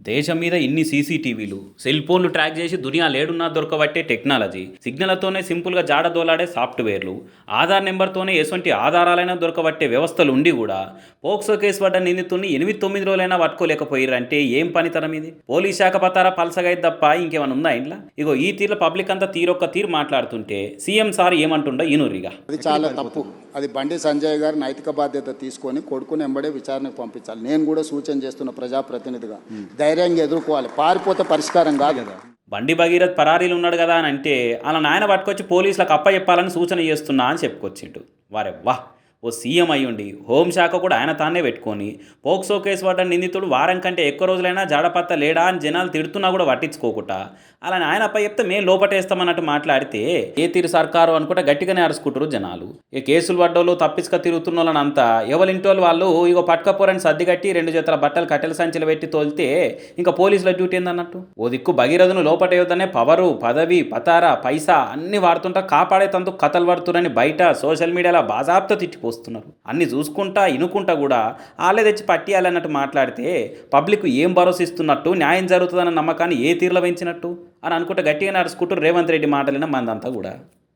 దేశం మీద ఇన్ని సీసీటీవీలు సెల్ ఫోన్లు ట్రాక్ చేసి దునియా లేడున్నా దొరకబట్టే టెక్నాలజీ, సిగ్నల్తోనే సింపుల్గా జాడదోలాడే సాఫ్ట్వేర్లు, ఆధార్ నెంబర్తోనే ఎటువంటి ఆధారాలైనా దొరకబట్టే వ్యవస్థలు ఉండి కూడా పోక్సో కేసు పడ్డ నిందితుడిని 8-9 రోజులైనా పట్టుకోలేకపోయారంటే ఏం పనితనం ఇది? పోలీస్ శాఖ పతారా పలసగైతే తప్ప ఇంకేమైనా ఉందా ఇంట్లో? ఇగో ఈ తీరులో పబ్లిక్ అంతా తీరొక్క తీరు మాట్లాడుతుంటే సీఎం సార్ ఏమంటుండో ఇనురిగా. అది చాలా తప్పు. అది బండి సంజయ్ గారు నైతిక బాధ్యత తీసుకొని కొడుకుని ఎంబడే విచారణకు పంపించాలి. నేను కూడా సూచన చేస్తున్న ప్రజాప్రతినిధిగా ధైర్యంగా ఎదుర్కోవాలి. పారిపోతే పరిష్కారం కాదు కదా. బండి భగీరథ్ పరారీలు ఉన్నాడు కదా అని అంటే అలా నాయన పట్టుకొచ్చి పోలీసులకు అప్ప చెప్పాలని సూచన చేస్తున్నా అని చెప్పుకొచ్చిండు. వారే వాహ్, ఓ సీఎం అయ్యుండి హోంశాఖ కూడా ఆయన తానే పెట్టుకొని పోక్సో కేసు పడ్డ నిందితుడు వారం కంటే ఎక్కువ రోజులైనా జాడపత్త లేడా అని జనాలు తిడుతున్నా కూడా పట్టించుకోకుండా అలా ఆయన అప్ప చెప్తే మేము లోపటేస్తామన్నట్టు మాట్లాడితే ఏ తీరు సర్కారు అనుకుంటే గట్టిగానే అరుచుకుంటారు జనాలు. ఈ కేసులు పడ్డోళ్ళు తప్పించుక తిరుగుతున్న వాళ్ళనంతా ఎవరింటోళ్ళు వాళ్ళు ఇగో పట్టుకపోరని సర్ది కట్టి 2 జతల బట్టలు కట్టెల సంచులు పెట్టి తోలితే ఇంకా పోలీసుల డ్యూటీ ఏందన్నట్టు. ఓ దిక్కు భగీరథను లోపటేయొద్దనే పవరు, పదవి, పతారా, పైసా అన్ని వాడుతుంటా కాపాడేతందుకు కథలు పడుతున్నారని బయట సోషల్ మీడియాలో బాజాబ్తో తిట్టిపోస్తున్నారు. అన్ని చూసుకుంటా ఇనుకుంటా కూడా వాళ్ళే తెచ్చి పట్టియాలన్నట్టు మాట్లాడితే పబ్లిక్ ఏం భరోసా ఇస్తున్నట్టు, న్యాయం జరుగుతుందన్న నమ్మకాన్ని ఏ తీరులో పెంచినట్టు అని అనుకుంటే గట్టిగా నడుచుకుంటూ రేవంత్ రెడ్డి మాటలిన మందంతా కూడా.